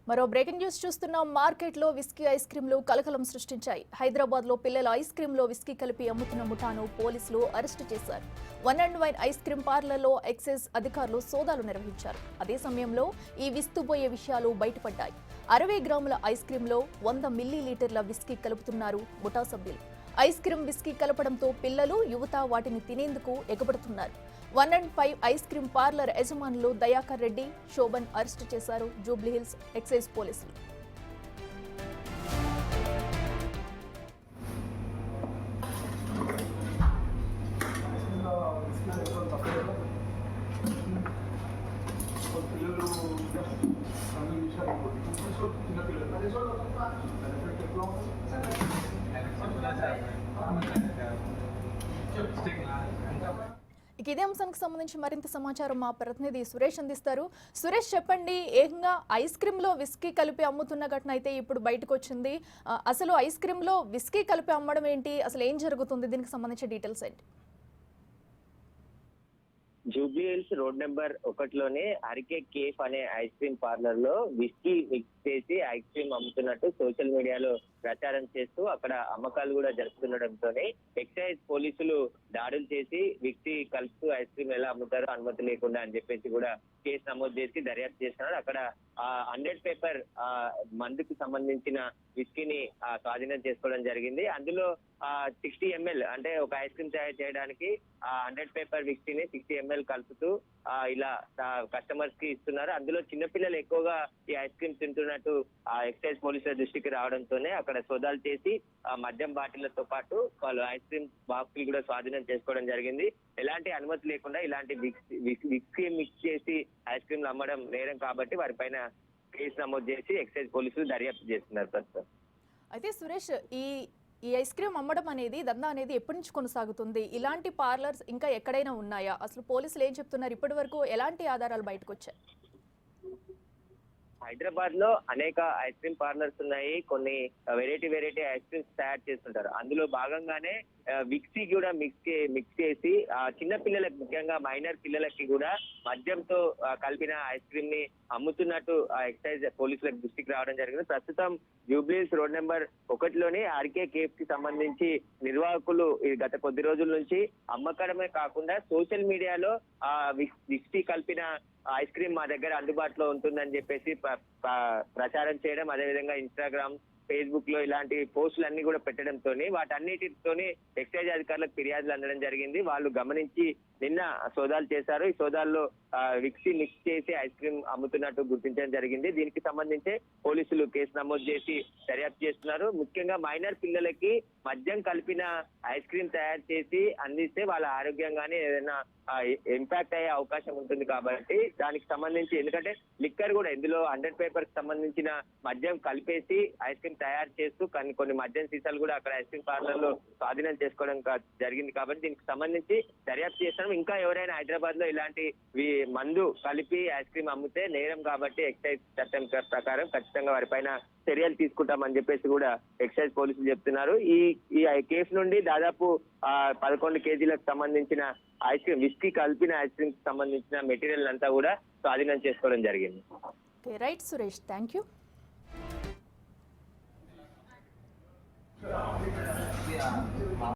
మరో breaking news చూస్తున్నాం. మార్కెట్లో విస్కీ ఐస్ క్రీంలు కలకలం సృష్టించాయి. హైదరాబాద్లో పిల్లల ఐస్ క్రీంలో విస్కీ కలిపి అమ్ముతున్న ముఠాను పోలీసులు అరెస్టు చేశారు. One and wine ice cream పార్లర్లో ఎక్సైజ్ అధికారులు సోదాలు నిర్వహించారు. అదే సమయంలో ఈ విస్తుబోయే విషయాలు బయటపడ్డాయి. 60 గ్రాముల ఐస్ క్రీంలో 100 మిల్లీలీటర్ల విస్కీ కలుపుతున్నారు ముఠా సభ్యులు. ఐస్ క్రీం విస్కీ కలపడంతో పిల్లలు, యువత వాటిని తినేందుకు ఎగబడుతున్నారు. 1&5 ఐస్ క్రీం పార్లర్ యజమానులు దయాకర్ రెడ్డి, శోభన్ అరెస్టు చేశారు జూబ్లీహిల్స్ ఎక్సైజ్ పోలీసులు. ఇదే అంశానికి సంబంధించి మరింత సమాచారం మా ప్రతినిధి సురేష్ అందిస్తారు. సురేష్, చెప్పండి, ఏకంగా ఐస్ క్రీంలో విస్కీ కలిపి అమ్ముతున్న ఘటన అయితే ఇప్పుడు బయటకు వచ్చింది. అసలు ఐస్ క్రీంలో విస్కీ కలిపి అమ్మడం ఏంటి, అసలు ఏం జరుగుతుంది, దీనికి సంబంధించిన డీటెయిల్స్ ఏంటి? జూబ్లీహిల్స్ రోడ్ నెంబర్ 1లోనే ఆర్కే కేఫ్ అనే ఐస్ క్రీమ్ పార్లర్ లో విస్కీ మిక్స్ చేసి ఐస్ క్రీమ్ అమ్ముతున్నట్టు సోషల్ మీడియాలో ప్రచారం చేస్తూ అక్కడ అమ్మకాలు కూడా జరుపుతుండటంతోనే ఎక్సైజ్ పోలీసులు దాడులు చేసి విస్కీ కలుపుతూ ఐస్ క్రీమ్ ఎలా అమ్ముతారో అనుమతి లేకుండా అని చెప్పేసి కూడా కేసు నమోదు చేసి దర్యాప్తు చేస్తున్నారు. అక్కడ 100 పేపర్ మందుకు సంబంధించిన విస్కీని స్వాధీనం చేసుకోవడం జరిగింది. అందులో 60 ml అంటే ఒక ఐస్ క్రీమ్ తయారు చేయడానికి 100 పేపర్ విస్కీని 60 ml కలుపుతూ ఇలా కస్టమర్స్ కి ఇస్తున్నారు. అందులో చిన్నపిల్లలు ఎక్కువగా ఈ ఐస్ క్రీమ్ తింటున్నట్టు ఎక్సైజ్ పోలీసుల దృష్టికి రావడంతోనే అక్కడ సోదాలు చేసి మద్యం బాటిళ్లతో పాటు వాళ్ళు ఐస్ క్రీమ్ బాక్సులు కూడా స్వాధీనం చేసుకోవడం జరిగింది. ఎలాంటి అనుమతి లేకుండా ఇలాంటి విస్కీ మిక్స్ చేసి ఐస్ క్రీమ్లు అమ్మడం నేరం కాబట్టి వారిపైన కేసు నమోదు చేసి ఎక్సైజ్ పోలీసులు దర్యాప్తు చేస్తున్నారు ప్రస్తుతం. అయితే సురేష్, ఈ ఐస్ క్రీమ్ అమ్మడం అనేది, దందా అనేది ఎప్పటి నుంచి కొనసాగుతుంది? ఇలాంటి పార్లర్స్ ఇంకా ఎక్కడైనా ఉన్నాయా? అసలు పోలీసులు ఏం చెప్తున్నారు? ఇప్పటి వరకు ఎలాంటి ఆధారాలు బయటకు వచ్చాయి? హైదరాబాద్ లో అనేక ఐస్ క్రీమ్ పార్లర్స్ ఉన్నాయి. కొన్ని వెరైటీ ఐస్ క్రీమ్స్ తయారు చేస్తుంటారు. అందులో భాగంగానే విక్సీ కూడా మిక్స్ చేసి చిన్న పిల్లలకు, ముఖ్యంగా మైనర్ పిల్లలకి కూడా మద్యంతో కలిపిన ఐస్ క్రీమ్ ని అమ్ముతున్నట్టు ఎక్సైజ్ పోలీసులకు దృష్టికి రావడం జరిగింది. ప్రస్తుతం జూబ్లీహిల్స్ రోడ్ నెంబర్ 1లోనే ఆర్కే కేఫ్ కి సంబంధించి నిర్వాహకులు గత కొద్ది రోజుల నుంచి అమ్మకడమే కాకుండా సోషల్ మీడియాలో విక్సీ కలిపిన ఐస్ క్రీమ్ మా దగ్గర అందుబాటులో ఉంటుందని చెప్పేసి ప్రచారం చేయడం, అదేవిధంగా ఇన్స్టాగ్రామ్, ఫేస్బుక్ లో ఇలాంటి పోస్టులు అన్ని కూడా పెట్టడంతో వాటన్నిటితోని ఎక్సైజ్ అధికారులకు ఫిర్యాదులు అందడం జరిగింది. వాళ్ళు గమనించి నిన్న సోదాలు చేశారు. ఈ సోదాల్లో విక్సీ మిక్స్ చేసి ఐస్ క్రీమ్ అమ్ముతున్నట్టు గుర్తించడం జరిగింది. దీనికి సంబంధించి పోలీసులు కేసు నమోదు చేసి దర్యాప్తు చేస్తున్నారు. ముఖ్యంగా మైనర్ పిల్లలకి మద్యం కలిపిన ఐస్ క్రీమ్ తయారు చేసి అందిస్తే వాళ్ళ ఆరోగ్యంగానే ఏదైనా ఇంపాక్ట్ అయ్యే అవకాశం ఉంటుంది కాబట్టి దానికి సంబంధించి, ఎందుకంటే లిక్కర్ కూడా ఇందులో 100 పేపర్ కి సంబంధించిన మద్యం కలిపేసి ఐస్ క్రీమ్ తయారు చేస్తూ కొన్ని మద్యం సీసాలు కూడా అక్కడ ఐస్ క్రీమ్ పార్లర్ లో స్వాధీనం చేసుకోవడం జరిగింది. కాబట్టి దీనికి సంబంధించి దర్యాప్తు చేస్తాం. ఇంకా ఎవరైనా హైదరాబాద్ లో ఇలాంటి మందు కలిపి ఐస్ క్రీమ్ అమ్మితే నేరం కాబట్టి ఎక్సైజ్ చట్టం ప్రకారం ఖచ్చితంగా వారిపైన చర్యలు తీసుకుంటామని చెప్పేసి కూడా ఎక్సైజ్ పోలీసులు చెప్తున్నారు. ఈ కేసు నుండి దాదాపు 11 కేజీలకు సంబంధించిన ఐస్ క్రీమ్, విస్కీ కలిపిన ఐస్ క్రీమ్ కి సంబంధించిన మెటీరియల్ అంతా కూడా స్వాధీనం చేసుకోవడం జరిగింది. Right Suresh, thank you.